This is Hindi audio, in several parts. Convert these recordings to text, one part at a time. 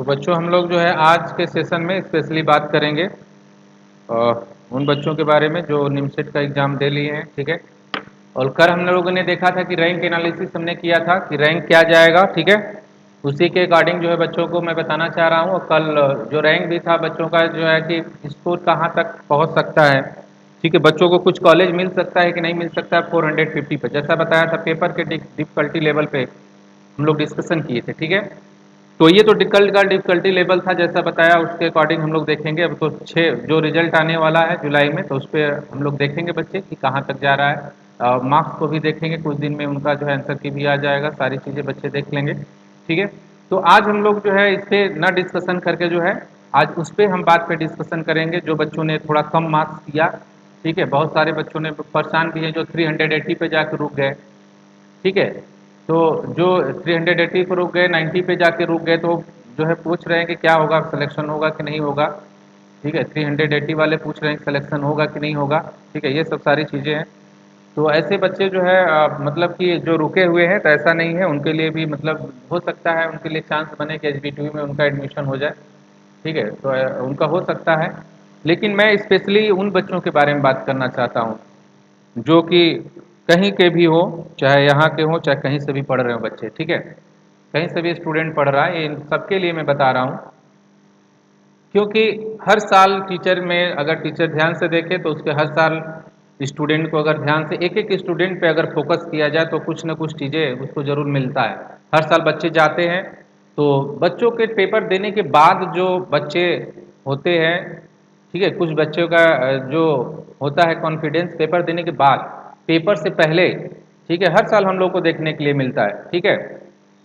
तो बच्चों हम लोग जो है आज के सेशन में स्पेशली बात करेंगे उन बच्चों के बारे में जो निमसेट का एग्ज़ाम दे लिए हैं, ठीक है। और कल हम लोगों ने देखा था कि रैंक एनालिसिस हमने किया था कि रैंक क्या जाएगा, ठीक है। उसी के अकॉर्डिंग जो है बच्चों को मैं बताना चाह रहा हूँ। और कल जो रैंक भी था बच्चों का जो है कि स्कोर कहाँ तक पहुँच सकता है, ठीक है। बच्चों को कुछ कॉलेज मिल सकता है कि नहीं मिल सकता है 450 पर, जैसा बताया था पेपर के डिफिकल्टी लेवल पे हम लोग डिस्कशन किए थे, ठीक है। तो ये तो डिफिकल्टी लेवल था जैसा बताया, उसके अकॉर्डिंग हम लोग देखेंगे। अब तो 6 जो रिजल्ट आने वाला है जुलाई में, तो उस पर हम लोग देखेंगे बच्चे कि कहाँ तक जा रहा है। मार्क्स को भी देखेंगे, कुछ दिन में उनका जो है आंसर की भी आ जाएगा, सारी चीज़ें बच्चे देख लेंगे, ठीक है। तो आज हम लोग जो है इस पर न डिस्कशन करके जो है आज उस पर हम बात पे डिस्कशन करेंगे। जो बच्चों ने थोड़ा कम मार्क्स किया, ठीक है, बहुत सारे बच्चों ने परेशान भी हैं जो 380 पे जाकर रुक गए, ठीक है। तो जो 380 पर रुक गए, 90 पे जाके रुक गए, तो जो है पूछ रहे हैं कि क्या होगा, सिलेक्शन होगा कि नहीं होगा, ठीक है। 380 वाले पूछ रहे हैं सिलेक्शन होगा कि नहीं होगा, ठीक है। ये सब सारी चीज़ें हैं। तो ऐसे बच्चे जो है मतलब कि जो रुके हुए हैं, तो ऐसा नहीं है, उनके लिए भी मतलब हो सकता है उनके लिए चांस बने कि एचबीटीयू में उनका एडमिशन हो जाए, ठीक है। तो उनका हो सकता है। लेकिन मैं स्पेशली उन बच्चों के बारे में बात करना चाहता हूँ जो कि कहीं के भी हो, चाहे यहाँ के हों चाहे कहीं से भी पढ़ रहे हो बच्चे, ठीक है। कहीं से भी स्टूडेंट पढ़ रहा है, इन सबके लिए मैं बता रहा हूँ। क्योंकि हर साल टीचर में अगर टीचर ध्यान से देखे तो उसके हर साल स्टूडेंट को अगर ध्यान से एक एक स्टूडेंट पे अगर फोकस किया जाए तो कुछ ना कुछ चीज़ें उसको ज़रूर मिलता है। हर साल बच्चे जाते हैं, तो बच्चों के पेपर देने के बाद जो बच्चे होते हैं, ठीक है, कुछ बच्चों का जो होता है कॉन्फिडेंस पेपर देने के बाद, पेपर से पहले, ठीक है, हर साल हम लोग को देखने के लिए मिलता है, ठीक है।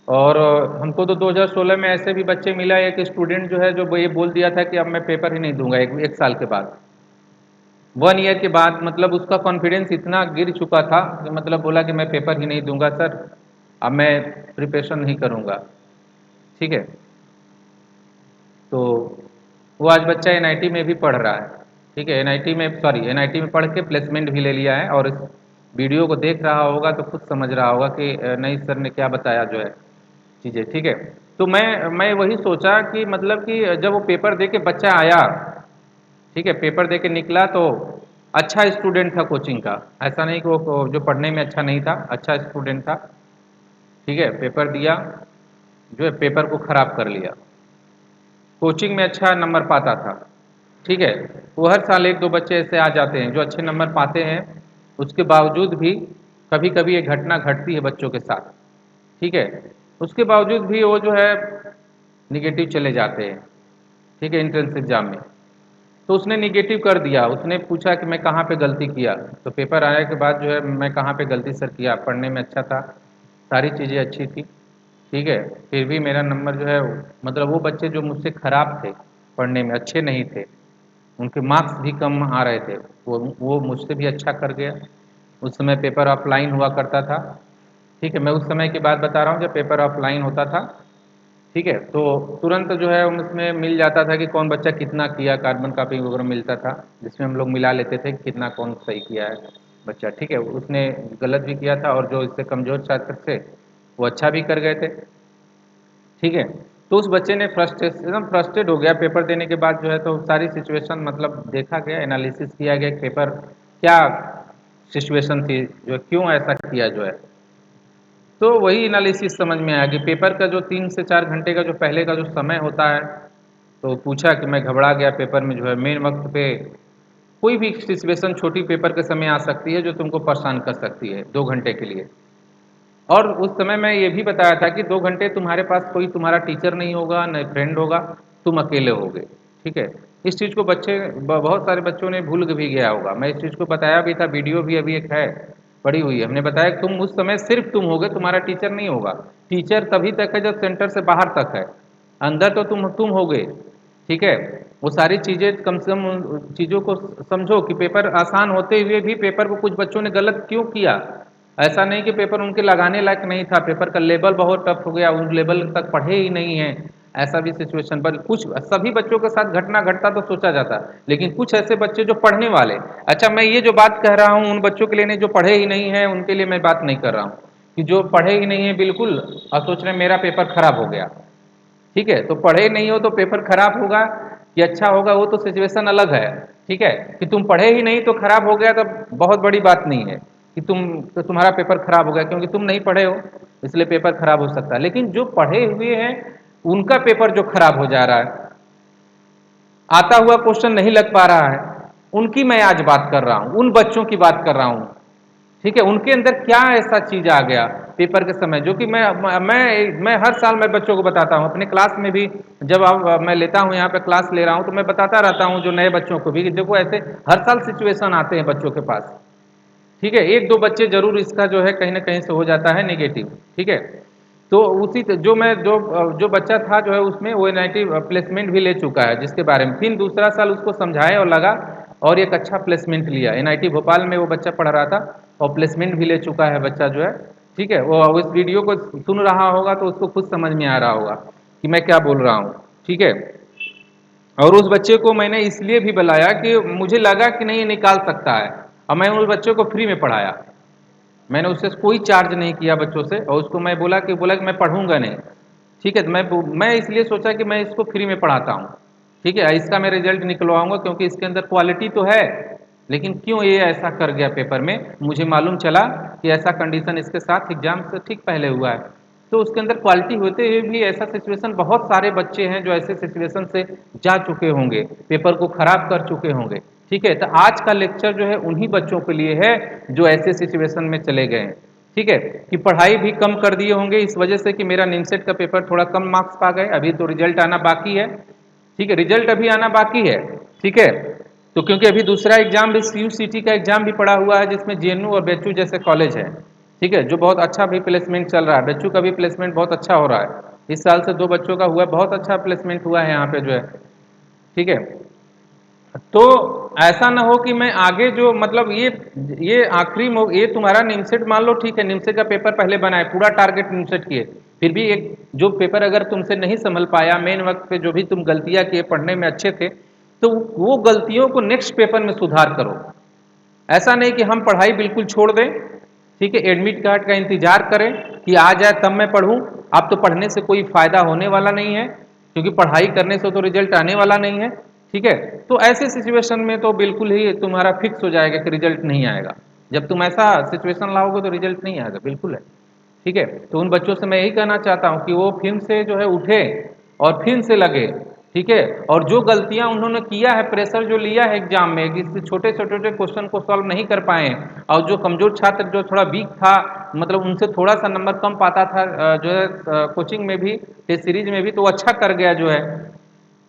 और हमको तो 2016 में ऐसे भी बच्चे मिला, एक स्टूडेंट जो है जो ये बोल दिया था कि अब मैं पेपर ही नहीं दूंगा एक साल के बाद, 1 ईयर के बाद। मतलब उसका कॉन्फिडेंस इतना गिर चुका था कि मतलब बोला कि मैं पेपर ही नहीं दूंगा सर, अब मैं प्रिपरेशन नहीं करूंगा, ठीक है। तो वो आज बच्चा एनआईटी में भी पढ़ रहा है, ठीक है। एनआईटी में सॉरी एनआईटी में पढ़ के प्लेसमेंट भी ले लिया है, और इस वीडियो को देख रहा होगा तो खुद समझ रहा होगा कि नहीं सर ने क्या बताया जो है चीज़ें, ठीक है। तो मैं वही सोचा कि मतलब कि जब वो पेपर दे के बच्चा आया, ठीक है, पेपर दे के निकला तो अच्छा स्टूडेंट था कोचिंग का, ऐसा नहीं कि वो जो पढ़ने में अच्छा नहीं था, अच्छा स्टूडेंट था, ठीक है। पेपर दिया, जो है पेपर को ख़राब कर लिया, कोचिंग में अच्छा नंबर पाता था, ठीक है। वो हर साल एक दो बच्चे ऐसे आ जाते हैं जो अच्छे नंबर पाते हैं, उसके बावजूद भी कभी कभी ये घटना घटती है बच्चों के साथ, ठीक है। उसके बावजूद भी वो जो है निगेटिव चले जाते हैं, ठीक है, एंट्रेंस एग्जाम में। तो उसने निगेटिव कर दिया, उसने पूछा कि मैं कहाँ पे गलती किया, तो पेपर आने के बाद जो है मैं कहाँ पे गलती सर किया, पढ़ने में अच्छा था, सारी चीज़ें अच्छी थी, ठीक है, फिर भी मेरा नंबर जो है, मतलब वो बच्चे जो मुझसे ख़राब थे, पढ़ने में अच्छे नहीं थे, उनके मार्क्स भी कम आ रहे थे, वो मुझसे भी अच्छा कर गया। उस समय पेपर ऑफलाइन हुआ करता था, ठीक है। मैं उस समय की बात बता रहा हूँ जब पेपर ऑफलाइन होता था, ठीक है। तो तुरंत जो है उसमें मिल जाता था कि कौन बच्चा कितना किया, कार्बन कॉपी वगैरह मिलता था, जिसमें हम लोग मिला लेते थे कि कितना कौन सही किया है बच्चा, ठीक है। उसने गलत भी किया था, और जो इससे कमज़ोर छात्र थे वो अच्छा भी कर गए थे, ठीक है। तो उस बच्चे ने एकदम फ्रस्ट्रेट हो गया पेपर देने के बाद जो है, तो सारी सिचुएशन मतलब देखा गया, एनालिसिस किया गया, पेपर क्या सिचुएशन थी, जो क्यों ऐसा किया जो है। तो वही एनालिसिस समझ में आया कि पेपर का जो 3 से 4 घंटे का जो पहले का जो समय होता है, तो पूछा कि मैं घबरा गया, पेपर में जो है मेन वक्त पे कोई भी सिचुएशन छोटी पेपर के समय आ सकती है जो तुमको परेशान कर सकती है 2 घंटे के लिए। और उस समय मैं ये भी बताया था कि 2 घंटे तुम्हारे पास कोई तुम्हारा टीचर नहीं होगा, न फ्रेंड होगा, तुम अकेले होगे, ठीक है। इस चीज़ को बहुत सारे बच्चों ने भूल भी गया होगा, मैं इस चीज़ को बताया भी था, वीडियो भी अभी एक है पड़ी हुई है, हमने बताया कि तुम उस समय सिर्फ तुम होगे, तुम्हारा टीचर नहीं होगा। टीचर तभी तक है जब सेंटर से बाहर तक है, अंदर तो तुम होगे, ठीक है। वो सारी चीज़ें कम से कम उन चीज़ों को समझो कि पेपर आसान होते हुए भी पेपर को कुछ बच्चों ने गलत क्यों किया। ऐसा नहीं कि पेपर उनके लगाने लायक नहीं था, पेपर का लेवल बहुत टफ हो गया, उन लेवल तक पढ़े ही नहीं हैं, ऐसा भी सिचुएशन। पर कुछ सभी बच्चों के साथ घटना घटता तो सोचा जाता, लेकिन कुछ ऐसे बच्चे जो पढ़ने वाले, अच्छा मैं ये जो बात कह रहा हूँ उन बच्चों के लिए नहीं जो पढ़े ही नहीं हैं, उनके लिए मैं बात नहीं कर रहा हूँ कि जो पढ़े ही नहीं है बिल्कुल और सोच रहे हैं मेरा पेपर खराब हो गया, ठीक है, तो पढ़े नहीं हो तो पेपर खराब होगा कि अच्छा होगा वो तो सिचुएशन अलग है। ठीक है, कि तुम पढ़े ही नहीं तो खराब हो गया तो बहुत बड़ी बात नहीं है कि तुम्हारा पेपर खराब हो गया, क्योंकि तुम नहीं पढ़े हो इसलिए पेपर खराब हो सकता है। लेकिन जो पढ़े हुए हैं उनका पेपर जो खराब हो जा रहा है, आता हुआ क्वेश्चन नहीं लग पा रहा है, उनकी मैं आज बात कर रहा हूं, उन बच्चों की बात कर रहा हूं। ठीक है, उनके अंदर क्या ऐसा चीज आ गया पेपर के समय, जो कि मैं हर साल मैं बच्चों को बताता हूं अपने क्लास में भी। जब मैं लेता हूं यहाँ पे क्लास ले रहा हूं तो मैं बताता रहता हूं जो नए बच्चों को भी कि देखो ऐसे हर साल सिचुएशन आते हैं बच्चों के पास। ठीक है, एक दो बच्चे जरूर इसका जो है कहीं ना कहीं से हो जाता है नेगेटिव। ठीक है, तो जो बच्चा था जो है उसमें वो एनआईटी प्लेसमेंट भी ले चुका है, जिसके बारे में फिर दूसरा साल उसको समझाए और लगा और एक अच्छा प्लेसमेंट लिया। एनआईटी भोपाल में वो बच्चा पढ़ रहा था और प्लेसमेंट भी ले चुका है बच्चा जो है। ठीक है, वो इस वीडियो को सुन रहा होगा तो उसको खुद समझ में आ रहा होगा कि मैं क्या बोल रहा हूँ। ठीक है, और उस बच्चे को मैंने इसलिए भी बुलाया कि मुझे लगा कि नहीं ये निकाल सकता है, और मैं उस बच्चे को फ्री में पढ़ाया। मैंने उससे कोई चार्ज नहीं किया बच्चों से, और उसको मैं बोला कि मैं पढ़ूंगा नहीं। ठीक है, तो मैं इसलिए सोचा कि मैं इसको फ्री में पढ़ाता हूँ। ठीक है, इसका मैं रिजल्ट निकलवाऊंगा क्योंकि इसके अंदर क्वालिटी तो है, लेकिन क्यों ये ऐसा कर गया पेपर में, मुझे मालूम चला कि ऐसा कंडीशन इसके साथ एग्जाम से ठीक पहले हुआ है। तो उसके अंदर क्वालिटी होते हुए भी ऐसा सिचुएशन, बहुत सारे बच्चे हैं जो ऐसे सिचुएशन से जा चुके होंगे, पेपर को खराब कर चुके होंगे। ठीक है, तो आज का लेक्चर जो है उन्हीं बच्चों के लिए है जो ऐसे सिचुएशन में चले गए हैं। ठीक है, कि पढ़ाई भी कम कर दिए होंगे इस वजह से कि मेरा निमसेट का पेपर थोड़ा कम मार्क्स पा गए, अभी तो रिजल्ट आना बाकी है। ठीक है, रिजल्ट अभी आना बाकी है। ठीक है, तो क्योंकि अभी दूसरा एग्जाम भी CUCT का एग्जाम भी पड़ा हुआ है जिसमें JNU और बेचू जैसे कॉलेज है। ठीक है, जो बहुत अच्छा भी प्लेसमेंट चल रहा है, बेचू का भी प्लेसमेंट बहुत अच्छा हो रहा है। इस साल से 2 बच्चों का हुआ, बहुत अच्छा प्लेसमेंट हुआ है यहाँ पे जो है। ठीक है, तो ऐसा ना हो कि मैं आगे जो मतलब ये आखिरी ये तुम्हारा निमसेट मान लो, ठीक है निमसेट का पेपर पहले बनाए, पूरा टारगेट निमसेट किए, फिर भी एक जो पेपर अगर तुमसे नहीं संभल पाया मेन वक्त पे, जो भी तुम गलतियां किए पढ़ने में अच्छे थे, तो वो गलतियों को नेक्स्ट पेपर में सुधार करो। ऐसा नहीं कि हम पढ़ाई बिल्कुल छोड़ दें। ठीक है, एडमिट कार्ड का इंतजार करें कि आ जाए तब मैं पढ़ूं। अब तो पढ़ने से कोई फायदा होने वाला नहीं है, क्योंकि पढ़ाई करने से तो रिजल्ट आने वाला नहीं है। ठीक है, तो ऐसे सिचुएशन में तो बिल्कुल ही तुम्हारा फिक्स हो जाएगा कि रिजल्ट नहीं आएगा। जब तुम ऐसा सिचुएशन लाओगे तो रिजल्ट नहीं आएगा, बिल्कुल है। ठीक है, तो उन बच्चों से मैं यही कहना चाहता हूं कि वो फिर से जो है उठे और फिर से लगे। ठीक है, और जो गलतियां उन्होंने किया है, प्रेशर जो लिया है एग्जाम में कि छोटे छोटे क्वेश्चन को सॉल्व नहीं कर पाए, और जो कमजोर छात्र जो थोड़ा वीक था, मतलब उनसे थोड़ा सा नंबर कम पाता था जो है कोचिंग में भी, टेस्ट सीरीज में भी, तो वो अच्छा कर गया जो है।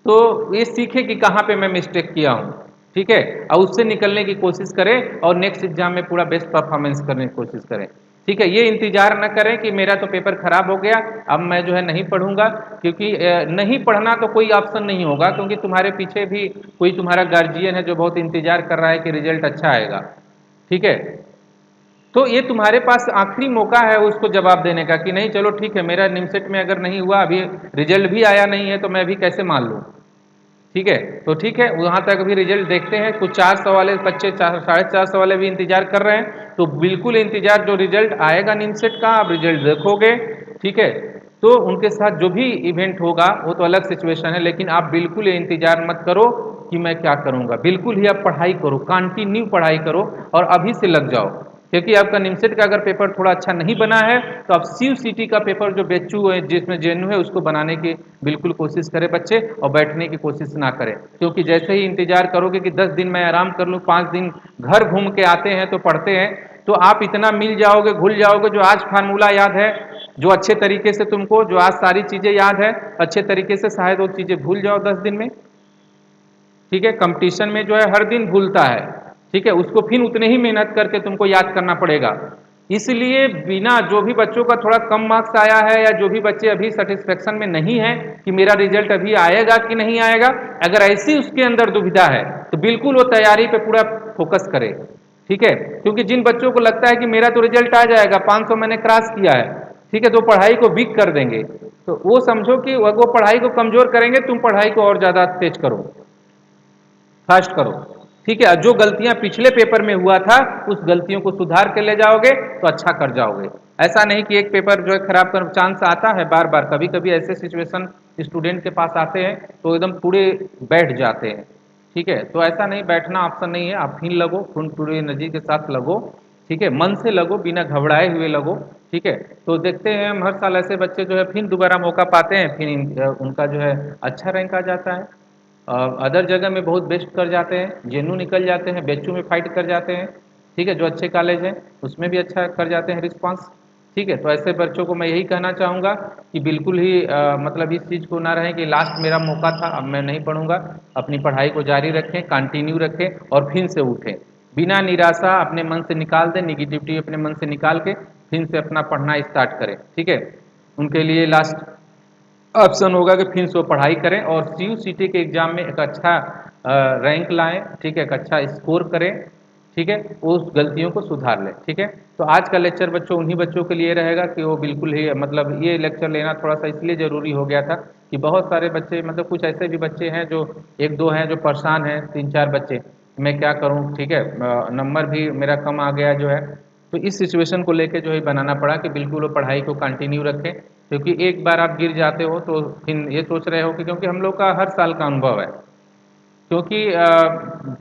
तो ये सीखे कि कहाँ पे मैं मिस्टेक किया हूँ। ठीक है, और उससे निकलने की कोशिश करें और नेक्स्ट एग्जाम में पूरा बेस्ट परफॉर्मेंस करने की कोशिश करें। ठीक है, ये इंतजार न करें कि मेरा तो पेपर खराब हो गया अब मैं जो है नहीं पढ़ूंगा, क्योंकि नहीं पढ़ना तो कोई ऑप्शन नहीं होगा, क्योंकि तुम्हारे पीछे भी कोई तुम्हारा गार्जियन है जो बहुत इंतजार कर रहा है कि रिजल्ट अच्छा आएगा। ठीक है, तो ये तुम्हारे पास आखिरी मौका है उसको जवाब देने का कि नहीं चलो ठीक है, मेरा निमसेट में अगर नहीं हुआ, अभी रिजल्ट भी आया नहीं है, तो मैं भी कैसे मान लूँ। ठीक है, तो ठीक है, वहां तक अभी रिजल्ट देखते हैं। कुछ 400 वाले बच्चे 450 वाले भी इंतजार कर रहे हैं, तो बिल्कुल इंतजार, जो रिजल्ट आएगा निमसेट का आप रिजल्ट देखोगे। ठीक है, तो उनके साथ जो भी इवेंट होगा वो तो अलग सिचुएशन है, लेकिन आप बिल्कुल ये इंतजार मत करो कि मैं क्या करूंगा। बिल्कुल ही आप पढ़ाई करो, कंटिन्यू पढ़ाई करो और अभी से लग जाओ, क्योंकि आपका निमसेट का अगर पेपर थोड़ा अच्छा नहीं बना है तो आप CUCT का पेपर जो बेचू है जिसमें JNU है उसको बनाने की बिल्कुल कोशिश करें बच्चे, और बैठने की कोशिश ना करें। क्योंकि जैसे ही इंतजार करोगे कि 10 दिन मैं आराम कर लूँ, 5 दिन घर घूम के आते हैं तो पढ़ते हैं, तो आप इतना मिल जाओगे, भूल जाओगे जो आज फार्मूला याद है, जो अच्छे तरीके से तुमको, जो आज सारी चीजें याद है अच्छे तरीके से, शायद वो चीजें भूल जाओ 10 दिन में। ठीक है, कंपटीशन में जो है हर दिन भूलता है। ठीक है, उसको फिर उतने ही मेहनत करके तुमको याद करना पड़ेगा। इसलिए बिना, जो भी बच्चों का थोड़ा कम मार्क्स आया है या जो भी बच्चे अभी सेटिस्फेक्शन में नहीं है कि मेरा रिजल्ट अभी आएगा कि नहीं आएगा, अगर ऐसी उसके अंदर दुविधा है तो बिल्कुल वो तैयारी पे पूरा फोकस करे। ठीक है, क्योंकि जिन बच्चों को लगता है कि मेरा तो रिजल्ट आ जाएगा, 500 मैंने क्रॉस किया है, ठीक है, तो पढ़ाई को वीक कर देंगे। तो वो समझो कि वो पढ़ाई को कमजोर करेंगे, तुम पढ़ाई को और ज्यादा तेज करो, फास्ट करो। ठीक है, जो गलतियां पिछले पेपर में हुआ था उस गलतियों को सुधार के ले जाओगे तो अच्छा कर जाओगे। ऐसा नहीं कि एक पेपर जो है खराब कर, चांस आता है बार बार, कभी कभी ऐसे सिचुएशन स्टूडेंट के पास आते हैं तो एकदम पूरे बैठ जाते हैं, ठीक है। तो ऐसा नहीं, बैठना ऑप्शन नहीं है, आप फिर लगो, खून पूरी एनर्जी के साथ लगो, ठीक है, मन से लगो, बिना घबराए हुए लगो, ठीक है। तो देखते हैं हम हर साल ऐसे बच्चे जो है फिर दोबारा मौका पाते हैं, फिर उनका जो है अच्छा रैंक आ जाता है, अदर जगह में बहुत बेस्ट कर जाते हैं, जेनू निकल जाते हैं, बेचू में फाइट कर जाते हैं, ठीक है, जो अच्छे कॉलेज हैं उसमें भी अच्छा कर जाते हैं रिस्पांस, ठीक है। तो ऐसे बच्चों को मैं यही कहना चाहूँगा कि बिल्कुल ही मतलब इस चीज़ को ना रहें कि लास्ट मेरा मौका था अब मैं नहीं पढ़ूंगा, अपनी पढ़ाई को जारी रखें, कंटिन्यू रखें और फिर से उठें, बिना निराशा अपने मन से निकाल दें, निगेटिविटी अपने मन से निकाल के फिर से अपना पढ़ना स्टार्ट करें, ठीक है। उनके लिए लास्ट ऑप्शन होगा कि फिर से वो पढ़ाई करें और सी सीटी के एग्ज़ाम में एक अच्छा रैंक लाएं, ठीक है, एक अच्छा स्कोर करें, ठीक है, उस गलतियों को सुधार लें, ठीक है। तो आज का लेक्चर बच्चों उन्हीं बच्चों के लिए रहेगा कि वो बिल्कुल ही मतलब ये लेक्चर लेना थोड़ा सा इसलिए ज़रूरी हो गया था कि बहुत सारे बच्चे, मतलब कुछ ऐसे भी बच्चे हैं जो एक दो हैं जो परेशान हैं, तीन चार बच्चे, मैं क्या करूं, ठीक है, नंबर भी मेरा कम आ गया जो है। तो इस सिचुएशन को लेके जो है बनाना पड़ा कि बिल्कुल वो पढ़ाई को कंटिन्यू रखें, क्योंकि एक बार आप गिर जाते हो तो फिर ये सोच रहे हो कि, क्योंकि हम लोग का हर साल का अनुभव है, क्योंकि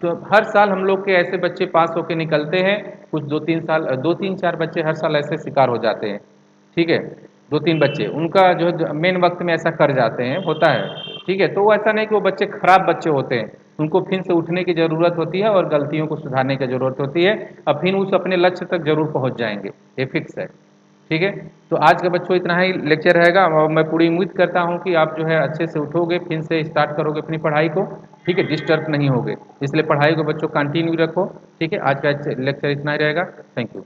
तो हर साल हम लोग के ऐसे बच्चे पास होके निकलते हैं, कुछ दो तीन साल, दो तीन चार बच्चे हर साल ऐसे शिकार हो जाते हैं, ठीक है, दो तीन बच्चे उनका जो मेन वक्त में ऐसा कर जाते हैं, होता है, ठीक है। तो वो ऐसा नहीं कि वो बच्चे खराब बच्चे होते हैं, उनको फिर से उठने की ज़रूरत होती है और गलतियों को सुधारने की ज़रूरत होती है, और फिर उस अपने लक्ष्य तक जरूर पहुंच जाएंगे, ये फिक्स है, ठीक है। तो आज का बच्चों इतना ही लेक्चर रहेगा और मैं पूरी उम्मीद करता हूँ कि आप जो है अच्छे से उठोगे, फिर से स्टार्ट करोगे अपनी पढ़ाई को, ठीक है, डिस्टर्ब नहीं होगे, इसलिए पढ़ाई को बच्चों कंटिन्यू रखो, ठीक है। आज का लेक्चर इतना ही रहेगा, थैंक यू।